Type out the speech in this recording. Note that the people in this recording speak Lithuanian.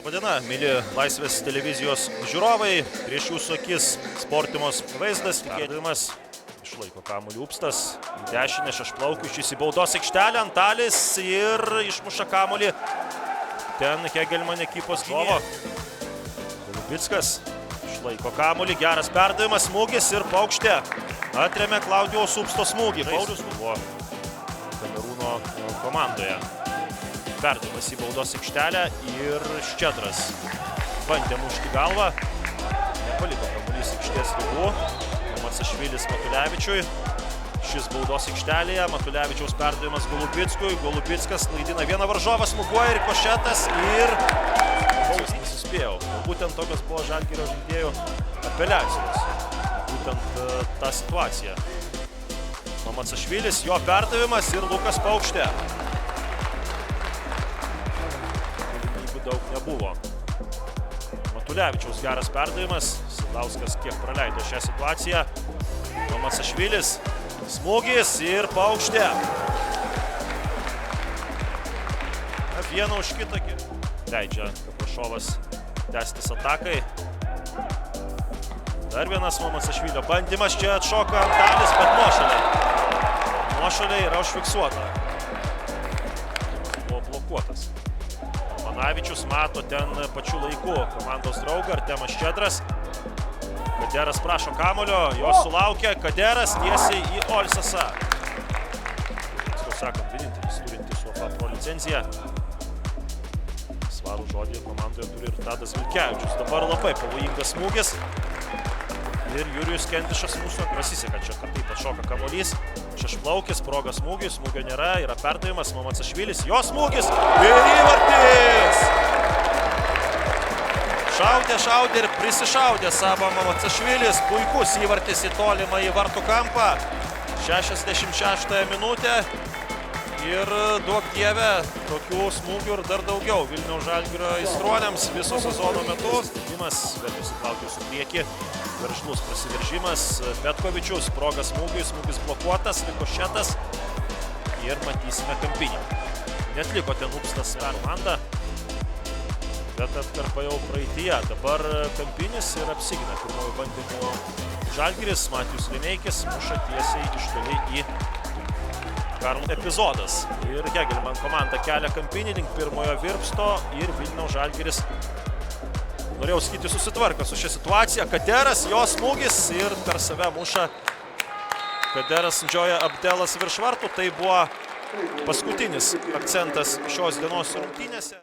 Labadiena, mėly Laisvės televizijos žiūrovai. Prieš jūsų akis Sportimos vaizdas. Perdavimas. Išlaiko kamuolį Upstas. Į dešinę Šešplaukius į baudos aikštelę. Antalis ir išmuša kamuolį. Ten Hegelman ekipos gyvo. Golubickas. Išlaiko kamuolį. Geras perdavimas. Smūgis ir Paukštė. Atremė Klaudijaus Upsto smūgį. Paulius buvo Kamerūno komandoje. Perdavimas į baudos aikštelę ir Ščedras bandė mušti galvą. Nepaliko kamuolys aikštės ribų. Macašvilis Matulevičiui. Šis baudos aikštelėje. Matulevičiaus perdavimas Golubickui. Golubickas klaidina vieną varžovą, smūgiuoja ir Košetas ir nesuspėjau. Būtent tokios buvo Žalgirio žaidėjų apeliacijos. Būtent ta situacija. Macašvilis, jo perdavimas ir Lukas Paukštė. Daug nebuvo. Matulevičiaus geras perdavimas. Sadauskas kiek praleido šią situaciją. Macašvilis. Smūgis ir Paukštė. Vieną už kitą. Leidžia Kaprašovas tęstis atakai. Dar vienas Macašvilio bandymas. Čia atšoka Antalis, bet nuošaliai. Nuošaliai yra užfiksuota. Buvo blokuotas. Manavičius mato ten pačiu laiku komandos draugą Artemas Ščedras. Kaderas prašo kamulio, jo sulaukia. Kaderas tiesiai į Olsasą. Tiksliau sakant, vienintelis turintis UEFA Pro licenciją. Svarų žodį komandoje turi ir Tadas Vilkevičius. Dabar labai pavojingas smūgis. Ir Jurijus Kendišas mūsų pasiseka čia, kad taip atšoka kamuolys. Šešplaukis, proga smūgiui, smūgio nėra, yra perdavimas, Macašvilis, jo smūgis ir įvartis! Šaudė ir prisišaudė savo Macašvilis, puikus įvartis į tolimą į vartų kampą. 66 minutę ir duok dieve, tokių smūgių ir dar daugiau Vilniaus Žalgirio aistruoliams viso sezono metu. Vėlius įtraukė su prieki. Veržlus prasiveržimas, Petkovičius, proga smūgiui, smūgis blokuotas, Rikošetas ir matysime kampinį. Netliko ten Upstas ir komanda, bet atkarpa jau praeityje. Dabar kampinis ir apsigina pirmojo bandymo Žalgiris, Matijus Lineikis muša tiesiai iš toli į Karlo epizodas. Ir Hegelman komanda kelia kampinį link pirmojo virpsto ir Vilniaus Žalgiris norėjau sakyti susitvarko su šią situaciją. Kaderas, jo smūgis ir per save muša Kaderas Ndžioja Abdelas virš vartų. Tai buvo paskutinis akcentas šios dienos rungtynėse.